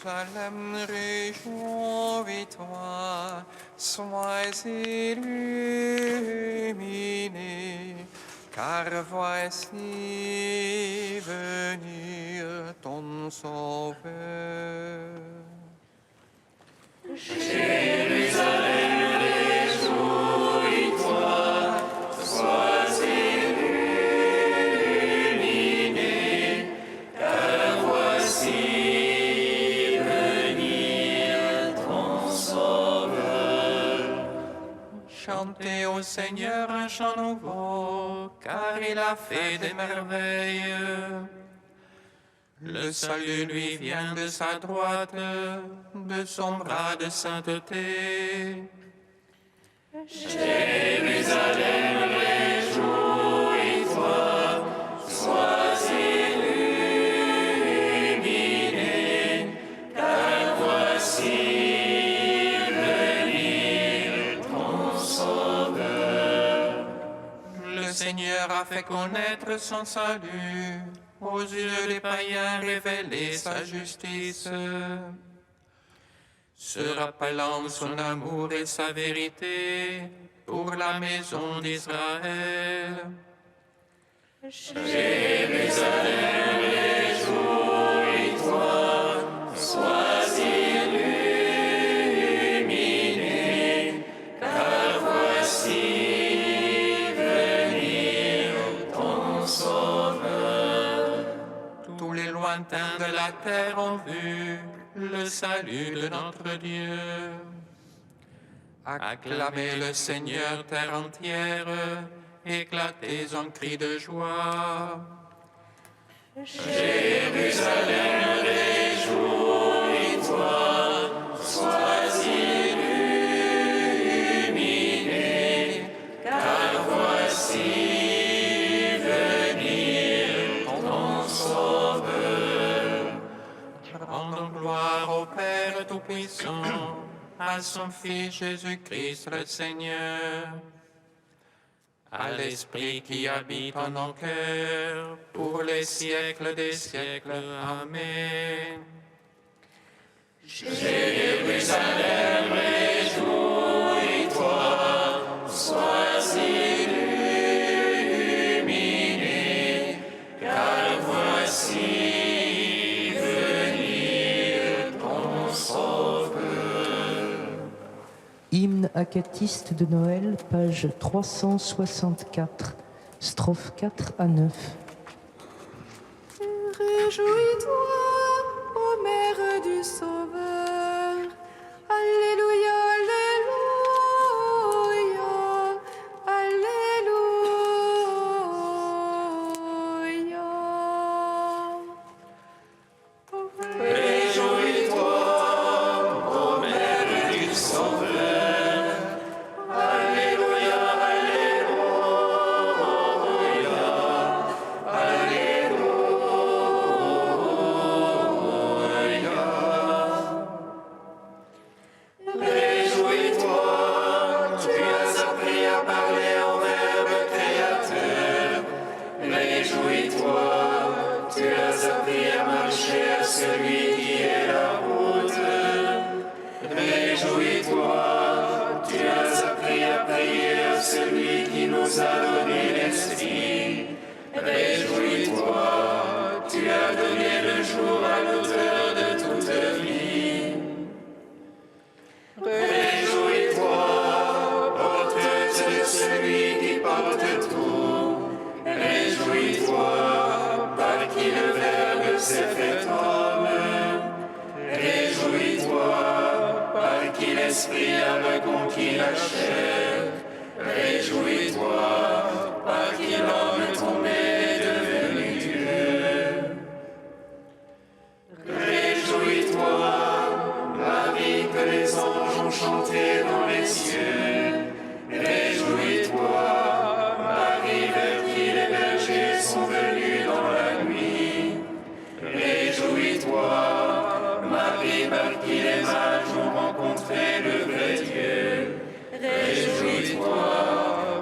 Jérusalem, réjouis-toi, sois illuminé, car voici venir ton Sauveur. Jérusalem, réjouis-toi, sois illuminé, car voici venir ton Sauveur. Chantez au Seigneur un chant nouveau, car il a fait des merveilles. Le salut lui vient de sa droite, de son bras de sainteté. Jérusalem, réjouis-toi, sois illuminé, car voici venir ton Sauveur. Le Seigneur a fait connaître son salut, aux yeux des païens révéler sa justice. Se rappelant son amour et sa vérité pour la maison d'Israël. Jérusalem, réjouis-toi, sois illuminé, car voici venir ton Sauveur. Tous les lointains de la terre ont vu le salut de notre Dieu. Acclamez le Seigneur, terre entière, éclatez en cris de joie. Jérusalem, réjouis-toi, sois illuminé, car voici venir ton Sauveur. Rendons gloire au Père Tout-Puissant, à son Fils Jésus-Christ le Seigneur, à l'Esprit qui habite en nos cœurs, pour les siècles des siècles. Amen. Jérusalem, réjouis-toi, sois illuminé, car voici venir ton Sauveur. Hymne acatiste de Noël, page 364, strophes 4 à 9. Réjouis-toi, ô mère du Sauveur. Alléluia, Alléluia, Alléluia. Réjouis-toi, ô mère du Sauveur. Alléluia, Alléluia, Alléluia. Réjouis-toi, tu as appris à parler au Verbe créateur. Réjouis-toi, tu as appris à marcher à celui qui est la route. Réjouis-toi, tu as appris à prier à celui qui nous a donné l'Esprit. Réjouis-toi, tu as donné le jour à l'auteur de toute vie. Réjouis-toi, porteuse de celui qui porte tout. Réjouis-toi, par qui le Verbe s'est fait homme. Réjouis-toi, par qui l'Esprit a reconquis la chair. Réjouis-toi, par qui l'homme tombé est devenu Dieu. Réjouis-toi, Marie, que les anges ont chanté dans les cieux. Réjouis-toi, Marie, vers qui les bergers sont venus dans la nuit. Réjouis-toi, Marie, par qui les mages ont rencontré le vrai Dieu. Réjouis-toi,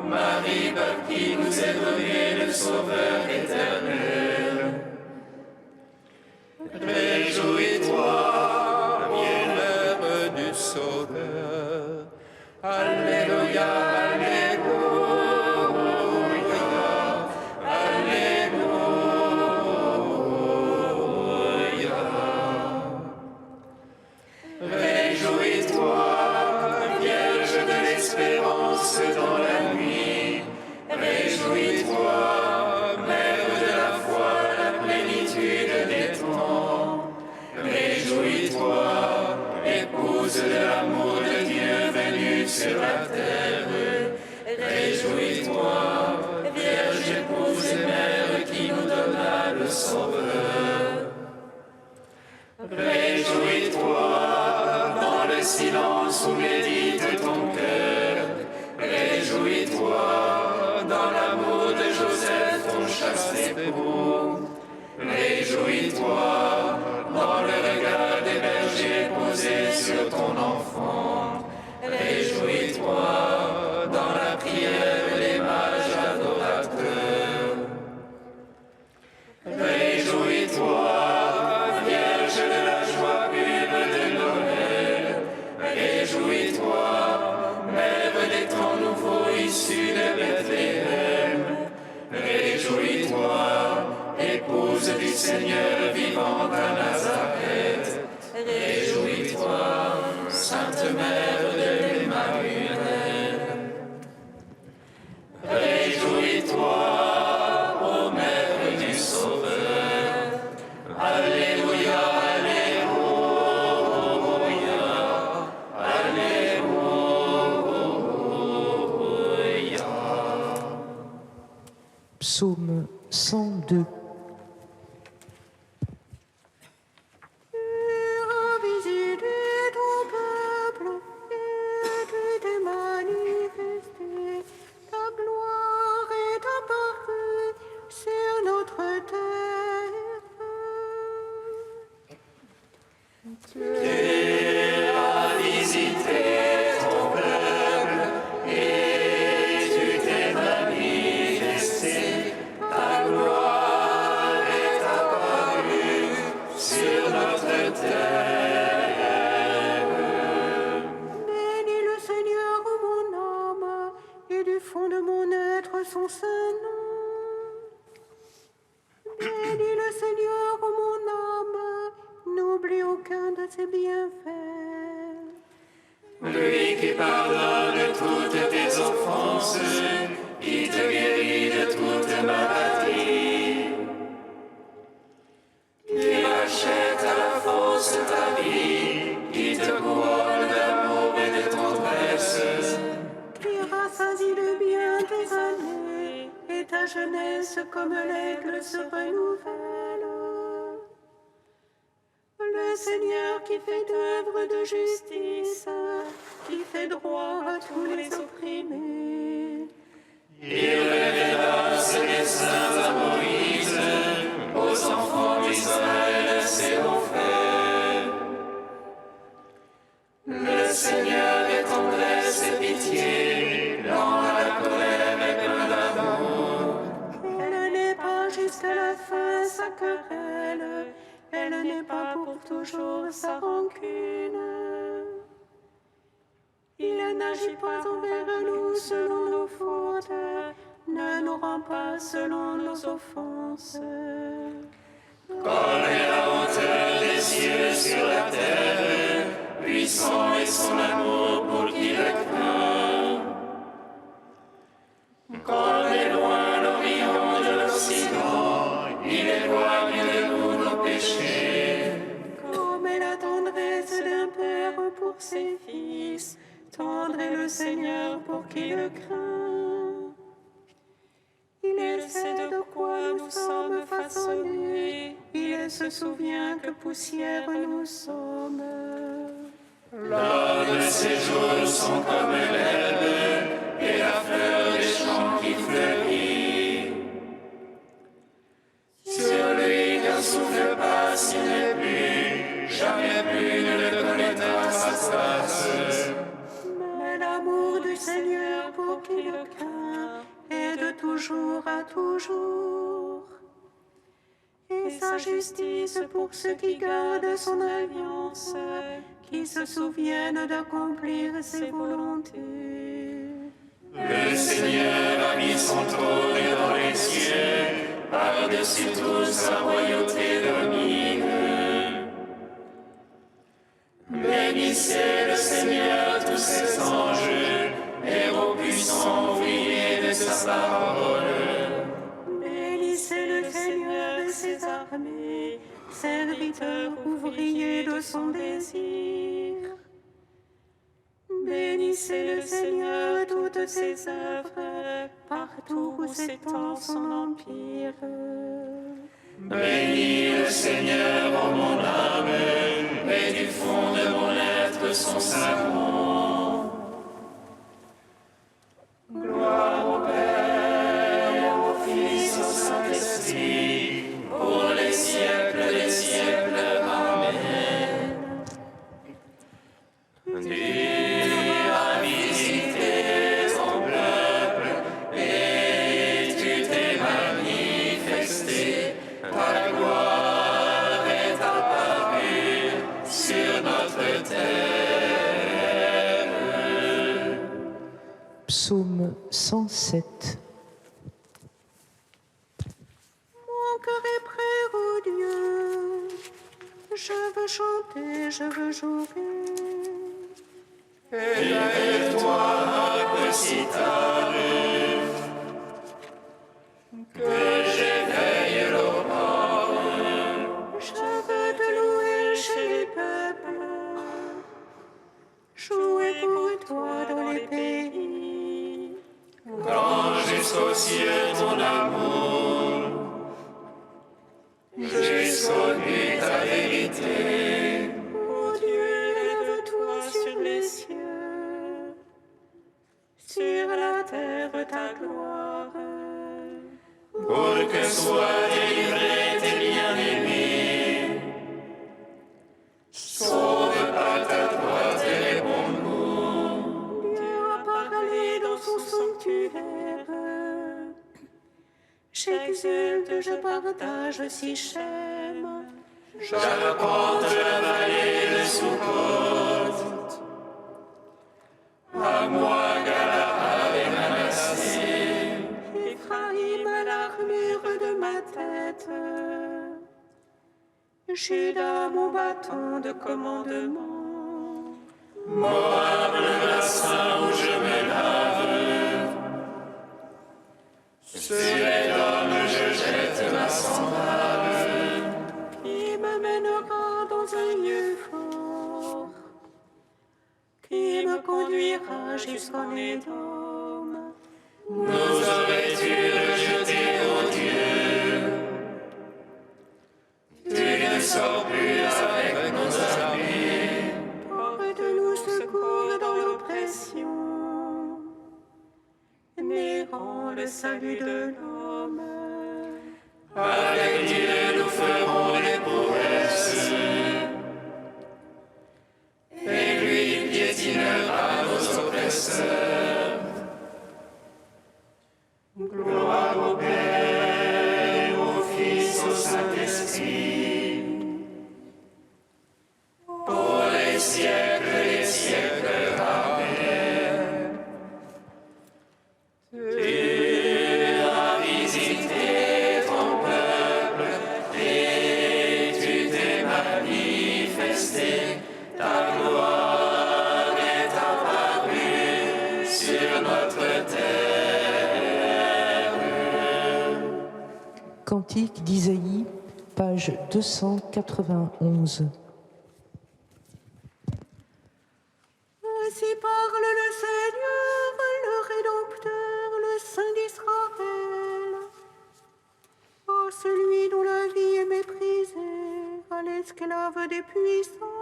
Marie, par qui nous est donné le Sauveur éternel. Réjouis-toi, sur la terre. Réjouis-toi, Vierge épouse et mère qui nous donna le Sauveur. Réjouis-toi dans le silence où médite ton cœur. Réjouis-toi dans l'amour de Joseph, ton chaste époux. Réjouis-toi dans le regard des bergers posé sur ton enfant. Réjouis-toi dans la prière des mages adorateurs. Réjouis-toi, Vierge de la joie pure de Noël. Réjouis-toi, Mère des temps nouveaux issus de Bethléem. Réjouis-toi, épouse du Seigneur vivant à Nazareth. Réjouis-toi, Sainte Mère de l'Emmanuel. Réjouis-toi, ô Mère du Sauveur. Alléluia, Alléluia, Alléluia. Psaume 102. Son saint nom. Bénis le Seigneur, ô mon âme, n'oublie aucun de ses bienfaits. Lui qui pardonne toutes tes offenses, qui te guérit de toute maladie, qui rachète à la force ta vie, qui te couronne d'amour et de tendresse, Qui rassasie de bien tes années, et ta jeunesse comme l'aigle se renouvelle. Le Seigneur qui fait œuvre de justice, qui fait droit à tous les opprimés. il révéla ses desseins à Moïse, aux enfants d'Israël ses hauts faits. Le Seigneur est tendresse et pitié, lent à la colère et plein d'amour. Elle n'est pas jusqu'à la fin sa querelle, elle n'est pas pour toujours sa rancune. Il n'agit pas envers nous selon nos fautes, ne nous rend pas selon nos offenses. Comme est la hauteur des cieux sur la terre, puissant est son amour pour qui le craint. Comme est loin l'Orient de l'Occident, il éloigne de nous nos péchés. Comme est la tendresse d'un père pour ses fils, tendre est le Seigneur pour qui le craint. Il sait de quoi nous sommes façonnés, il se souvient que poussière nous sommes. Lors de ses jours sont comme l'herbe et la fleur des champs qui fleurit. Sur lui qu'un souffle passe, il n'est plus, jamais plus ne le connaîtra sa face. Mais l'amour du Seigneur pour qui le craint est de toujours à toujours. Et sa justice pour ceux qui gardent son alliance, qui se souviennent d'accomplir ses volontés. Le Seigneur a mis son trône dans les cieux, par-dessus tout sa royauté domine. Bénissez le Seigneur, tous ses anges, héros puissants, ouvriers de sa parole. Bénissez le Seigneur de ses armées, serviteurs ouvriers de son désir. Bénissez le Seigneur toutes ses œuvres, partout où s'étend son empire. Bénis le Seigneur en mon âme, et du fond de mon être son saint nom. Gloire au Père, au Fils, au Saint-Esprit, pour les siècles des siècles. Amen. Dieu a visité ton peuple, et tu t'es manifesté. Ta gloire est apparue sur notre terre. Psaume 107. Mon cœur est prêt, ô Dieu. Je veux chanter, je veux jouer. Élève-toi, harpe cithare, que j'éveille l'aurore. Je veux te louer chez les peuples, jouer pour toi dans les pays. Grand jusqu'aux cieux ton amour, jusqu'au but ta vérité. Ô Dieu, élève-toi sur les cieux, sur la terre ta gloire. Pour que soient délivrés tes bien-aimés, sauve par ta droite les bons goûts. Dieu a parlé dans son sanctuaire. J'exulte, je partage si j'aime. J'arpente la vallée de Sukkot. À moi, Galaad et Manassé. Éphraïm à l'armure de ma tête. Juda, mon bâton de commandement. Moab, le bassin où je me lave. Sur Édom, je jette ma sandale. Qui me mènera dans un lieu fort, qui me conduira jusqu'en Édom. Nous aurais-tu rejeté, ô Dieu? Tu ne sors plus avec nos amis. Porte-nous secours dans l'oppression, négant le salut de l'homme. Avec Dieu, nous ferons les prouesses. Et lui piétinera nos oppresseurs. Gloire au Père, au Fils, au Saint-Esprit, pour les siècles des siècles. Amen. Tu as visité ton peuple et tu t'es manifesté. Ta gloire est apparue sur notre terre. Cantique d'Isaïe, page 291. Ainsi parle le Seigneur, le Rédempteur, le Saint d'Israël. Ô celui dont la vie est méprisée, à l'esclave des puissants.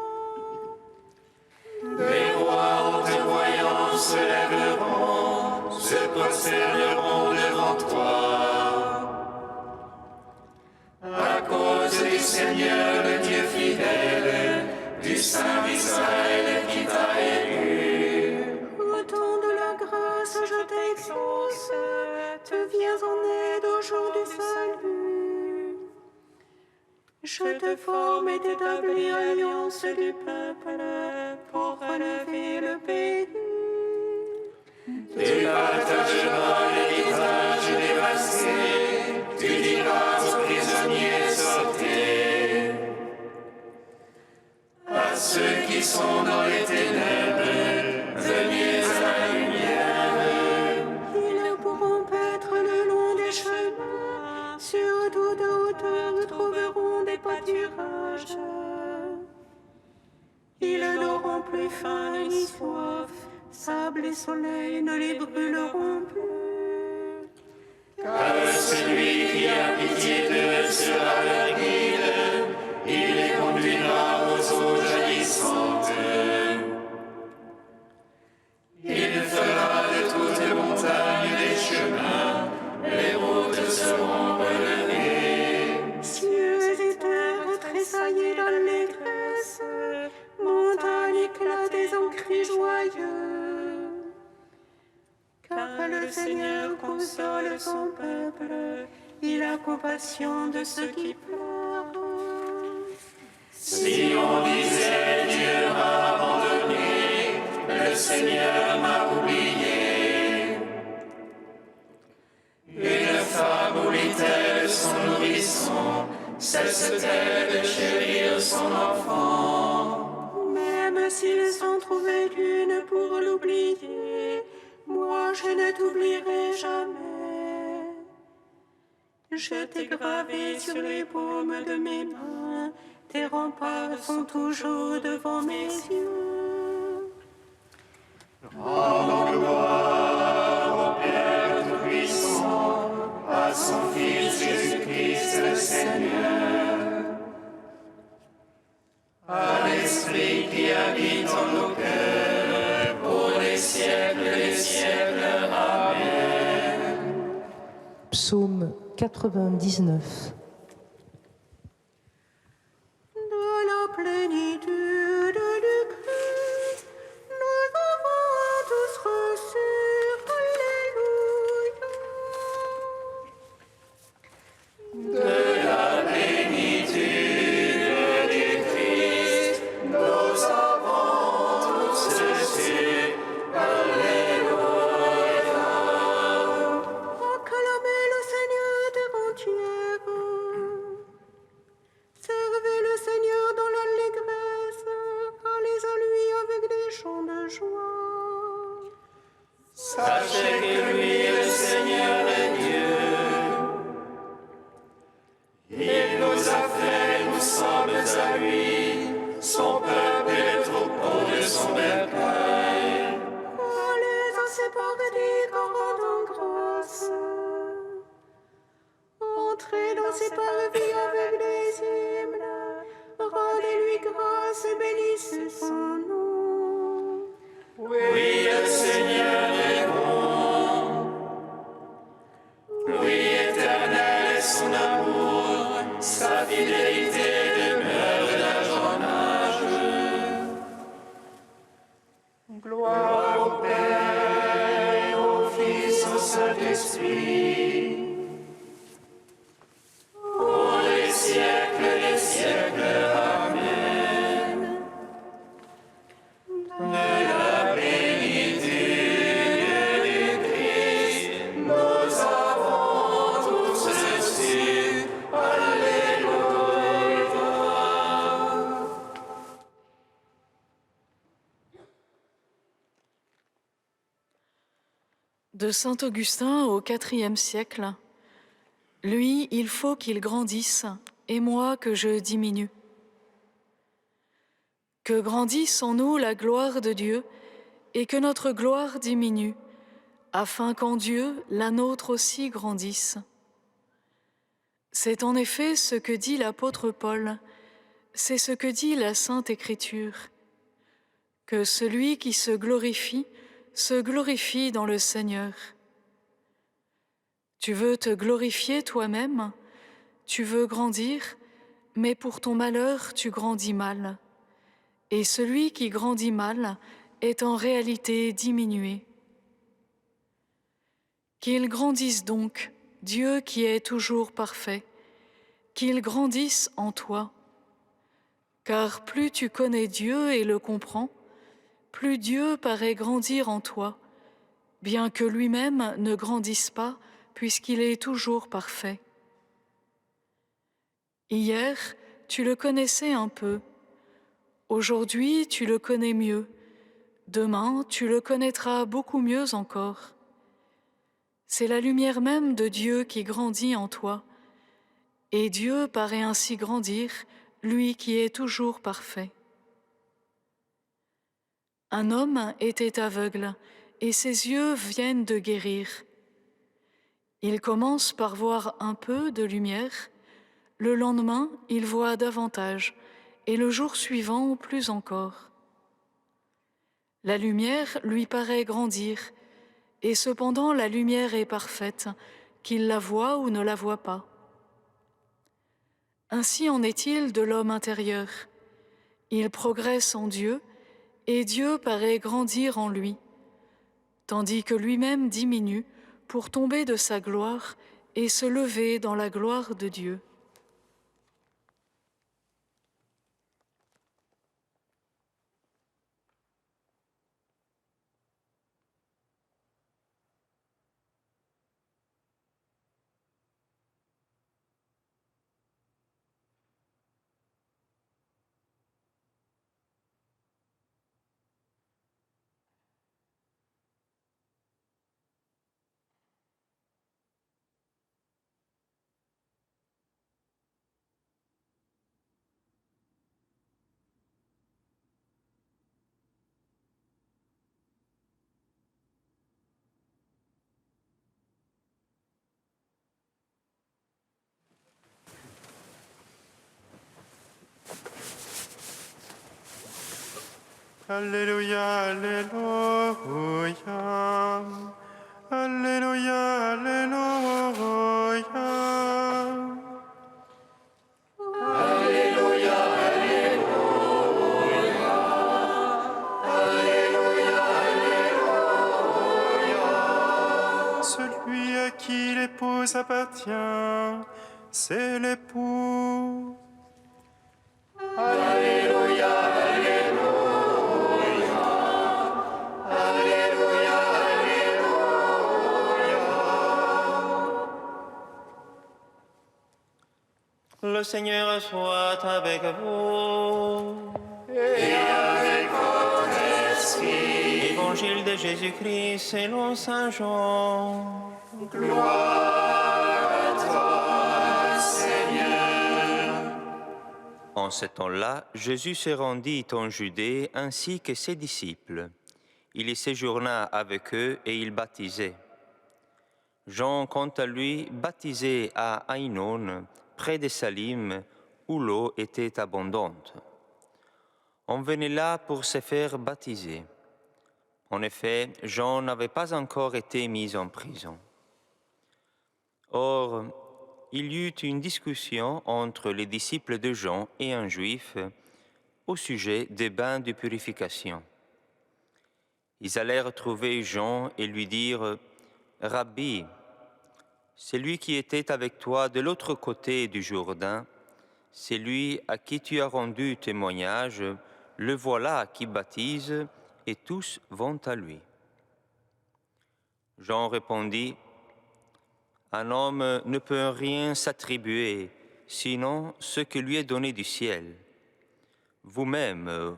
Des rois en te voyant se lèveront, se prosterneront devant toi. À cause du Seigneur, le Dieu fidèle, du Saint d'Israël qui t'a élu. Au temps de la grâce, je t'exauce, te viens en aide au jour du salut. Je te forme et t'établis alliance du peuple pour relever le pays. Tu partageras l'héritage dévasté, tu diras aux prisonniers sortez. À ceux qui sont dans les ténèbres, venez à la lumière. Ils pourront paître le long des chemins, sur toute hauteur trouveront des pâturages. Ils n'auront plus faim ni soif, Sable et soleil ne les brûleront plus. Car celui qui a pitié d'eux sera leur guide, il les conduira aux eaux jaillissantes. Il fera de toutes les montagnes des chemins, les routes seront relevées. Cieux et terre tressaillez d'allégresse, montagnes éclatées en cris joyeux. Car le Seigneur console son peuple, il a compassion de ceux qui pleurent. Si on disait Dieu m'a abandonné, le Seigneur m'a oublié. Une femme oublie-t-elle son nourrisson, cesse-t-elle de chérir son enfant? Même s'ils s'en trouvaient une pour l'oublier, moi je ne t'oublierai jamais. Je t'ai gravé sur les paumes de mes mains, tes remparts sont toujours devant mes yeux. Rendons gloire au Père Tout-Puissant, à son Fils Jésus-Christ le Seigneur, à l'Esprit qui habite en nos cœurs, pour les siècles des siècles. Amen. Psaume 99. De la plénitude du Christ, nous avons tous reçu, Alléluia. De la plénitude du Christ, nous avons tous reçu. Alléluia. Acclamez le Seigneur terre entière. Servez le Seigneur dans l'allégresse, allez à lui avec des chants de joie. Sachez que lui, le Seigneur, est Dieu. Il nous a fait, nous sommes à lui, son peuple et le troupeau de son bercail. Allez à ses paradies en rendant grâce. Entrez dans ses parvis avec des hymnes. Rendez-lui grâce et bénissez son nom. Oui, le Seigneur est bon. Oui, éternel est son amour, sa fidélité demeure d'âge en âge. Gloire au Père, au Fils, au Saint-Esprit, pour les siècles des siècles. Amen. De la plénitude du Christ, nous avons tous reçu. Alléluia. De saint Augustin au IVe siècle. Lui, il faut qu'il grandisse, et moi que je diminue. Que grandisse en nous la gloire de Dieu, et que notre gloire diminue, afin qu'en Dieu la nôtre aussi grandisse. C'est en effet ce que dit l'apôtre Paul, c'est ce que dit la Sainte Écriture, que celui qui se glorifie dans le Seigneur. Tu veux te glorifier toi-même, tu veux grandir, mais pour ton malheur tu grandis mal. Et celui qui grandit mal est en réalité diminué. Qu'il grandisse donc, Dieu qui est toujours parfait, qu'il grandisse en toi. Car plus tu connais Dieu et le comprends, plus Dieu paraît grandir en toi, bien que lui-même ne grandisse pas, puisqu'il est toujours parfait. Hier, tu le connaissais un peu. Aujourd'hui, tu le connais mieux. Demain, tu le connaîtras beaucoup mieux encore. C'est la lumière même de Dieu qui grandit en toi, et Dieu paraît ainsi grandir, lui qui est toujours parfait. Un homme était aveugle et ses yeux viennent de guérir. Il commence par voir un peu de lumière, le lendemain il voit davantage et le jour suivant plus encore. La lumière lui paraît grandir et cependant la lumière est parfaite, qu'il la voie ou ne la voie pas. Ainsi en est-il de l'homme intérieur. Il progresse en Dieu et Dieu paraît grandir en lui, tandis que lui-même diminue pour tomber de sa gloire et se lever dans la gloire de Dieu. Alléluia, Alléluia. Alléluia, Alléluia. Alléluia, Alléluia. Alléluia, Alléluia. Celui à qui l'épouse appartient, c'est l'époux. Alléluia, Alléluia. Alléluia, Alléluia. Le Seigneur soit avec vous. Et avec votre esprit. Évangile de Jésus-Christ selon Saint Jean. Gloire à toi, Seigneur. En ce temps-là, Jésus se rendit en Judée ainsi que ses disciples. Il y séjourna avec eux et il baptisait. Jean, quant à lui, baptisait à Ainon, près de Salim, où l'eau était abondante. On venait là pour se faire baptiser. En effet, Jean n'avait pas encore été mis en prison. Or, il y eut une discussion entre les disciples de Jean et un juif au sujet des bains de purification. Ils allèrent trouver Jean et lui dirent « Rabbi, celui qui était avec toi de l'autre côté du Jourdain, celui à qui tu as rendu témoignage, le voilà qui baptise et tous vont à lui. » Jean répondit « Un homme ne peut rien s'attribuer, sinon ce qui lui est donné du ciel. Vous-même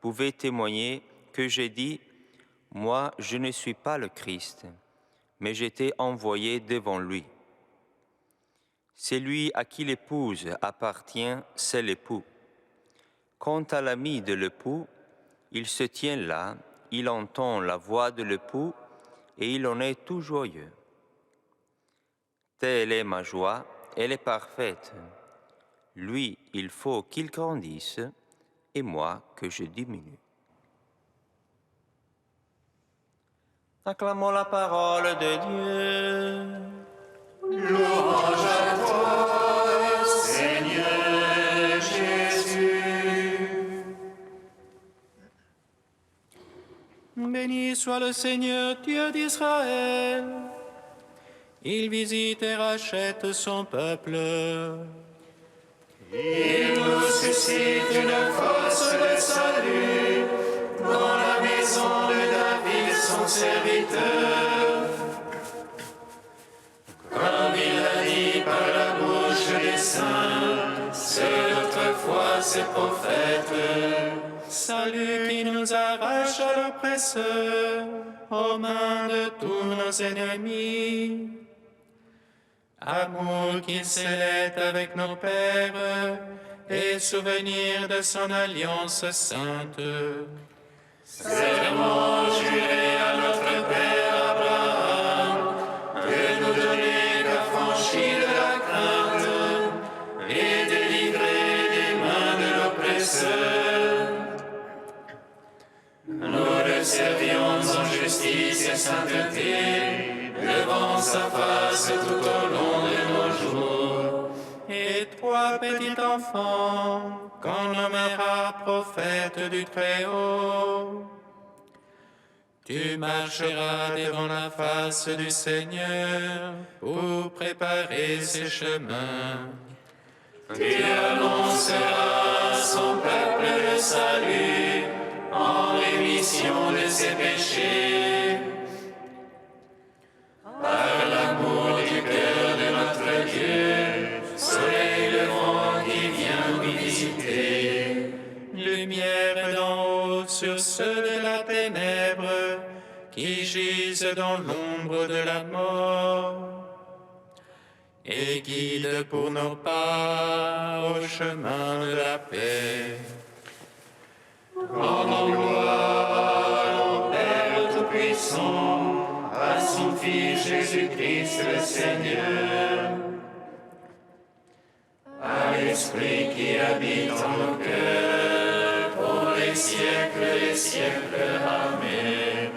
pouvez témoigner que j'ai dit « Moi, je ne suis pas le Christ, mais j'étais envoyé devant lui. Celui à qui l'épouse appartient, c'est l'époux. Quant à l'ami de l'époux, il se tient là, il entend la voix de l'époux et il en est tout joyeux. Telle est ma joie, elle est parfaite. Lui, il faut qu'il grandisse et moi que je diminue. » Acclamons la parole de Dieu. Louange à toi, Seigneur Jésus. Béni soit le Seigneur, Dieu d'Israël. Il visite et rachète son peuple. Il nous suscite une force de salut dans la maison de David, son serviteur. Comme il l'a dit par la bouche des saints, c'est notre foi, ses prophètes. Salut qui nous arrache à l'oppresseur, aux mains de tous nos ennemis. Amour qu'il scellait avec nos pères, et souvenir de son alliance sainte. serment juré à notre Père Abraham, de nous donner l'affranchi de la crainte et délivrer des mains de l'oppresseur. Nous le servions en justice et sainteté, devant sa face tout au long de nos jours. Et toi, petit enfant, qu'on nommera prophète du Très-Haut, tu marcheras devant la face du Seigneur pour préparer ses chemins. Tu annonceras à son peuple le salut, en rémission de ses péchés. Par l'amour du cœur de notre Dieu, soleil levant qui vient nous visiter. Lumière d'en haut sur ceux de la ténèbre qui gisent dans l'ombre de la mort. Et guide pour nos pas au chemin de la paix. Rendons gloire au Père Tout-Puissant, à son Fils Jésus-Christ le Seigneur, à l'Esprit qui habite en nos cœurs, pour les siècles des siècles. Amen.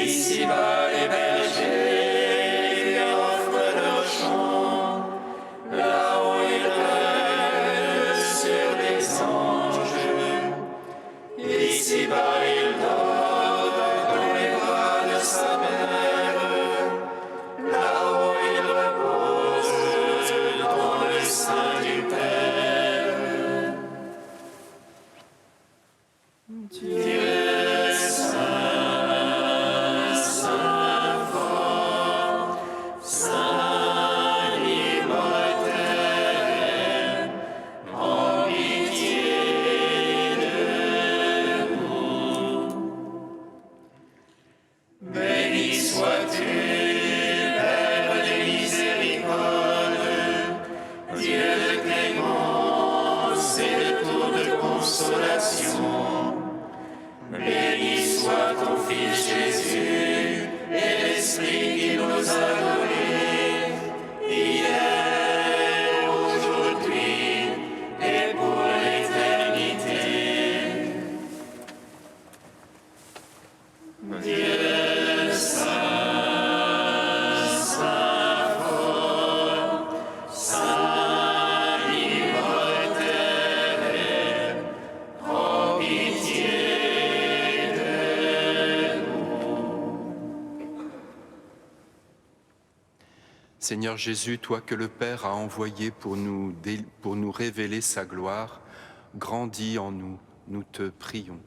Ici-bas, les bergers lui offrent leurs chants, là-haut ils règnent sur les anges. Ici-bas, il dort dans les bras de sa mère, là-haut il repose dans le sein du Père. Dieu béni sois-tu, Père de miséricorde, Dieu de clémence et de toute consolation. Béni soit ton Fils Jésus et l'Esprit qui nous a donnés, hier, aujourd'hui et pour l'éternité. Dieu Seigneur Jésus, toi que le Père a envoyé pour nous révéler sa gloire, grandis en nous, nous te prions.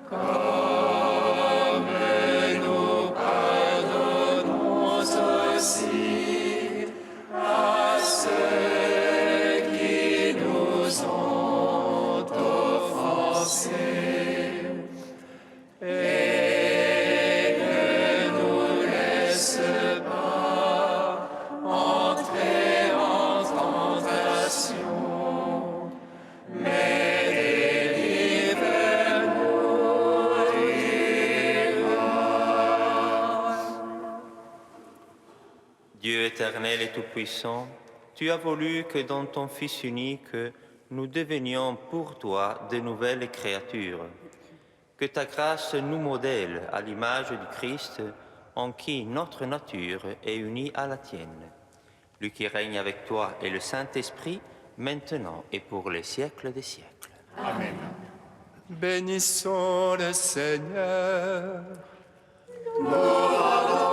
Comme nous pardonnons Dieu éternel et tout-puissant, tu as voulu que dans ton Fils unique, nous devenions pour toi de nouvelles créatures. Que ta grâce nous modèle à l'image du Christ, en qui notre nature est unie à la tienne. Lui qui règne avec toi et le Saint-Esprit, maintenant et pour les siècles des siècles. Amen. Bénissons le Seigneur. Nous rendons